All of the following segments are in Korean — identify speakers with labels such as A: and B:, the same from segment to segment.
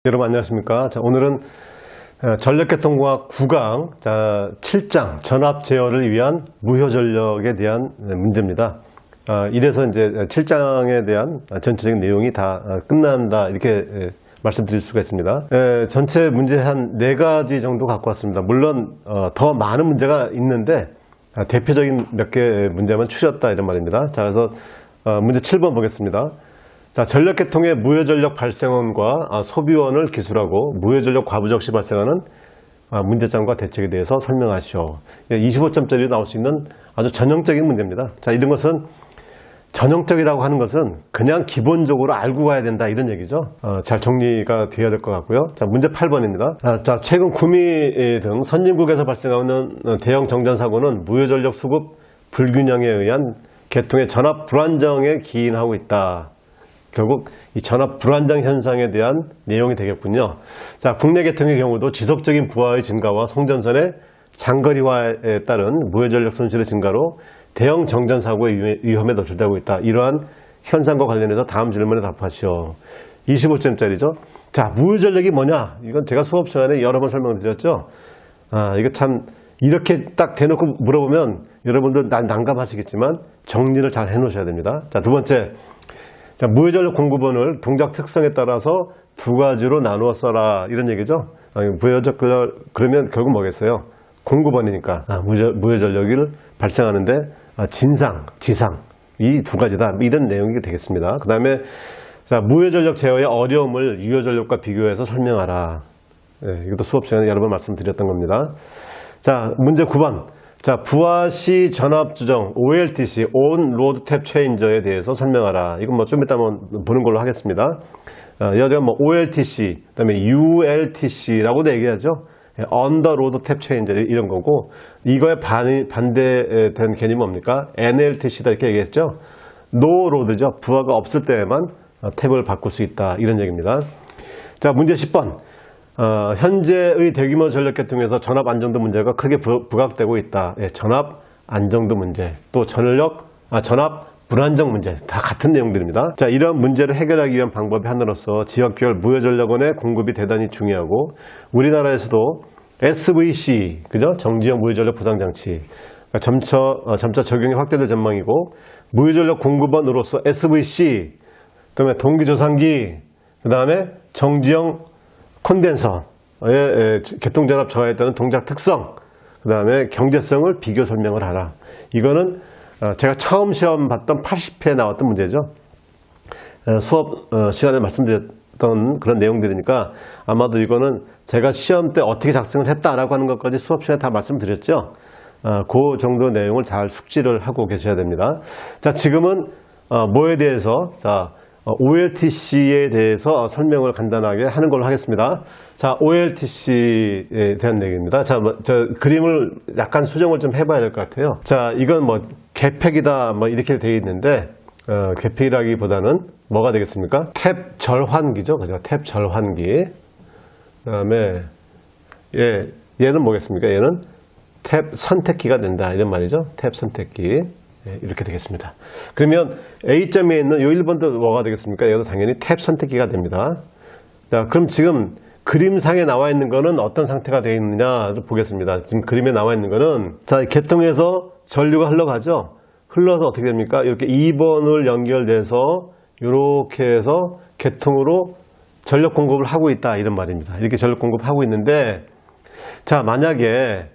A: 여러분 안녕하십니까. 자, 오늘은 전력계통공학 9강 7장 전압 제어를 위한 무효전력에 대한 문제입니다. 이래서 이제 7장에 대한 전체적인 내용이 다 끝난다 이렇게 말씀드릴 수가 있습니다. 전체 문제 한 4가지 정도 갖고 왔습니다. 물론 더 많은 문제가 있는데 대표적인 몇 개 문제만 추렸다 이런 말입니다. 자, 그래서 문제 7번 보겠습니다. 자, 전력계통의 무효전력 발생원과 소비원을 기술하고 무효전력 과부 시 발생하는 문제점과 대책에 대해서 설명하시오. 25점짜리 나올 수 있는 아주 전형적인 문제입니다. 자, 이런 것은 전형적이라고 하는 것은 그냥 기본적으로 알고 가야 된다 이런 얘기죠. 잘 정리가 되어야 될 것 같고요. 자, 문제 8번입니다. 자, 최근 구미 등 선진국에서 발생하는 대형 정전사고는 무효전력 수급 불균형에 의한 계통의 전압 불안정에 기인하고 있다. 결국 이 전압 불안정 현상에 대한 내용이 되겠군요. 자, 국내 계통의 경우도 지속적인 부하의 증가와 송전선의 장거리화에 따른 무효전력 손실의 증가로 대형 정전사고의 위험에 노출되고 있다. 이러한 현상과 관련해서 다음 질문에 답하시오. 25점짜리죠. 자, 무효전력이 뭐냐? 이건 제가 수업 시간에 여러 번 설명드렸죠. 이거 참 이렇게 딱 대놓고 물어보면 여러분들 난감하시겠지만 정리를 잘 해놓으셔야 됩니다. 자, 두 번째. 자, 무효전력 공급원을 동작 특성에 따라서 두 가지로 나누어 써라 이런 얘기죠. 무효전력 그러면 결국 뭐겠어요? 공급원이니까 무효전력이 발생하는데 진상, 지상 이 두 가지다 이런 내용이 되겠습니다. 그 다음에 자, 무효전력 제어의 어려움을 유효전력과 비교해서 설명하라. 이것도 수업 시간에 여러 번 말씀드렸던 겁니다. 자, 문제 9번. 자, 부하시 전압 조정 OLTC On Load Tap Changer에 대해서 설명하라. 이건 뭐 좀 이따 보는 걸로 하겠습니다. 여기가 뭐 OLTC, 그다음에 ULTC라고도 얘기하죠. Under Load Tap Changer 이런 거고, 이거에 반대된 개념이 뭡니까? NLTC다 이렇게 얘기했죠. No Load죠. 부하가 없을 때에만 탭을 바꿀 수 있다 이런 얘기입니다. 자, 문제 10번. 현재의 대규모 전력계통에서 전압 안정도 문제가 크게 부각되고 있다. 전압 안정도 문제, 또 전압 불안정 문제 다 같은 내용들입니다. 자, 이런 문제를 해결하기 위한 방법이 하나로서 지역별 무효전력원의 공급이 대단히 중요하고 우리나라에서도 SVC, 그죠? 정지형 무효전력 보상장치 점차 적용이 확대될 전망이고 무효전력 공급원으로서 SVC, 그다음에 동기조상기, 그다음에 정지형 콘덴서의 계통전압 저하에 따른 동작 특성, 그 다음에 경제성을 비교 설명을 하라. 이거는 제가 처음 시험 봤던 80회에 나왔던 문제죠. 수업 시간에 말씀드렸던 그런 내용들이니까 아마도 이거는 제가 시험 때 어떻게 작성을 했다라고 하는 것까지 수업 시간에 다 말씀드렸죠. 그 정도 내용을 잘 숙지를 하고 계셔야 됩니다. 자, 지금은 뭐에 대해서 OLTC에 대해서 설명을 간단하게 하는 걸로 하겠습니다. 자, OLTC에 대한 얘기입니다. 자, 저 그림을 약간 수정을 좀 해봐야 될 것 같아요. 자, 이건 뭐 계팩이다 뭐 이렇게 되어 있는데 계팩이라기보다는 뭐가 되겠습니까? 탭 절환기죠, 그죠? 탭 절환기. 그다음에 얘는 뭐겠습니까? 얘는 탭 선택기가 된다 이런 말이죠. 탭 선택기. 이렇게 되겠습니다. 그러면 A점에 있는 이 1번도 뭐가 되겠습니까? 이것도 당연히 탭 선택기가 됩니다. 자, 그럼 지금 그림상에 나와 있는 거는 어떤 상태가 되어 있느냐 보겠습니다. 지금 그림에 나와 있는 거는 자, 계통에서 전류가 흘러가죠. 흘러서 어떻게 됩니까? 이렇게 2번을 연결돼서 이렇게 해서 계통으로 전력 공급을 하고 있다 이런 말입니다. 이렇게 전력 공급하고 있는데 자, 만약에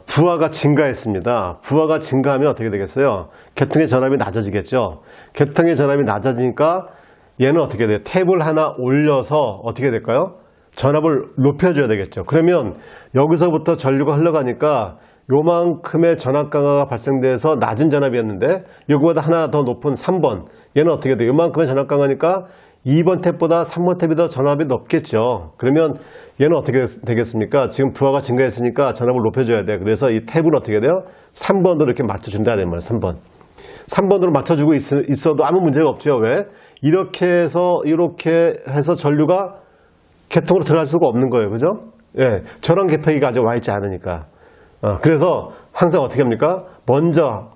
A: 부하가 증가했습니다. 부하가 증가하면 어떻게 되겠어요? 계통의 전압이 낮아지겠죠. 계통의 전압이 낮아지니까 얘는 어떻게 돼요? 탭을 하나 올려서 어떻게 될까요? 전압을 높여줘야 되겠죠. 그러면 여기서부터 전류가 흘러가니까 요만큼의 전압 강화가 발생돼서 낮은 전압이었는데 여기보다 하나 더 높은 3번 얘는 어떻게 돼요? 요만큼의 전압 강화니까 2번 탭보다 3번 탭이 더 전압이 높겠죠. 그러면 얘는 어떻게 되겠습니까? 지금 부하가 증가했으니까 전압을 높여줘야 돼. 그래서 이 탭은 어떻게 돼요? 3번으로 이렇게 맞춰준다는 말이에요. 3번. 3번으로 맞춰주고 있어도 아무 문제가 없죠. 왜? 이렇게 해서 전류가 계통으로 들어갈 수가 없는 거예요. 그죠? 예. 저런 계팩이 아직 와 있지 않으니까. 그래서 항상 어떻게 합니까? 먼저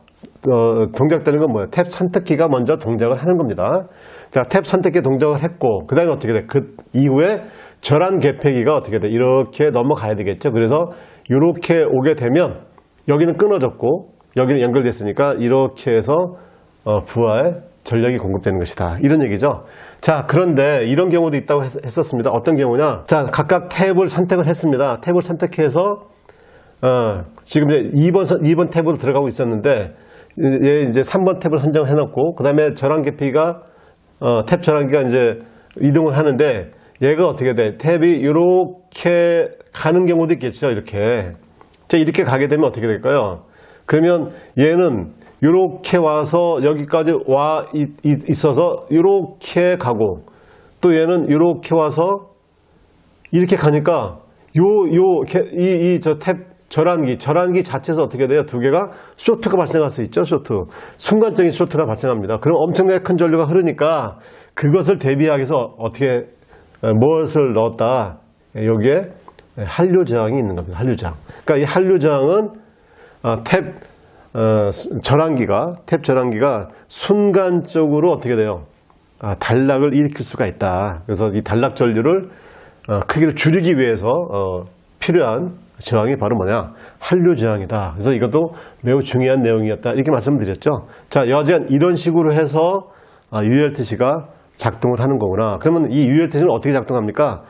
A: 동작되는 건 뭐예요? 탭 선택키가 먼저 동작을 하는 겁니다. 자, 탭 선택키 동작을 했고, 그 다음에 어떻게 돼? 그 이후에 절한 개폐기가 어떻게 돼? 이렇게 넘어가야 되겠죠. 그래서 이렇게 오게 되면 여기는 끊어졌고 여기는 연결됐으니까 이렇게 해서 부하에 전력이 공급되는 것이다. 이런 얘기죠. 자, 그런데 이런 경우도 있다고 했었습니다. 어떤 경우냐? 자, 각각 탭을 선택을 했습니다. 탭을 선택해서 지금 이제 2번 탭으로 들어가고 있었는데 얘 이제 3번 탭을 선정해 놓고 그다음에 절한 개폐기가 탭 절한기가 이제 이동을 하는데 얘가 어떻게 돼? 탭이 이렇게 가는 경우도 있겠죠. 이렇게. 자, 이렇게 가게 되면 어떻게 될까요? 그러면 얘는 이렇게 와서 여기까지 와 있어서 이렇게 가고 또 얘는 이렇게 와서 이렇게 가니까 저 탭 절한기 자체에서 어떻게 돼요? 두 개가 쇼트가 발생할 수 있죠. 쇼트. 순간적인 쇼트가 발생합니다. 그럼 엄청나게 큰 전류가 흐르니까 그것을 대비하기 위해서 어떻게 무엇을 넣었다? 여기에 한류저항이 있는 겁니다. 한류저항. 그러니까 이 한류저항은 탭 절한기가 순간적으로 어떻게 돼요? 단락을 일으킬 수가 있다. 그래서 이 단락 전류를 크기를 줄이기 위해서 필요한 저항이 바로 뭐냐? 한류저항이다. 그래서 이것도 매우 중요한 내용이었다. 이렇게 말씀드렸죠. 자, 여하튼 이런 식으로 해서 ULTC가 작동을 하는 거구나. 그러면 이 ULTC는 어떻게 작동합니까?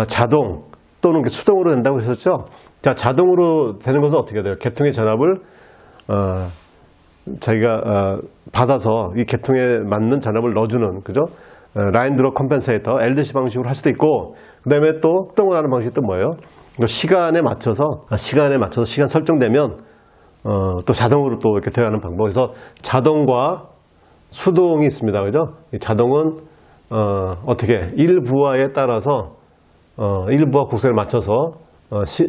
A: 자동 또는 수동으로 된다고 했었죠. 자, 자동으로 되는 것은 어떻게 돼요? 계통의 전압을 자기가 받아서 이 계통에 맞는 전압을 넣어주는, 그죠? 라인 드롭 컴펜세이터, LDC 방식으로 할 수도 있고, 그 다음에 또 수동으로 하는 방식이 또 뭐예요? 시간에 맞춰서 시간 설정되면 또 자동으로 또 이렇게 들어가는 방법. 그래서 자동과 수동이 있습니다. 그죠? 이 자동은 어떻게 1부하에 따라서 1부하 곡선에 맞춰서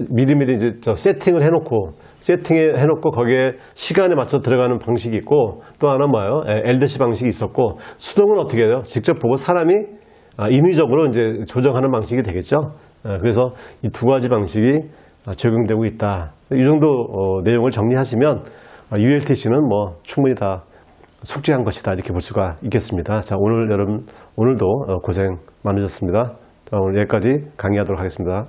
A: 미리미리 이제 세팅을 해놓고 거기에 시간에 맞춰 들어가는 방식이 있고 또 하나 뭐예요? LDC 방식이 있었고 수동은 어떻게 해요? 직접 보고 사람이 인위적으로 이제 조정하는 방식이 되겠죠. 그래서 이 두 가지 방식이 적용되고 있다. 이 정도 내용을 정리하시면 ULTC는 뭐 충분히 다 숙지한 것이다 이렇게 볼 수가 있겠습니다. 자, 오늘도 고생 많으셨습니다. 자, 오늘 여기까지 강의하도록 하겠습니다.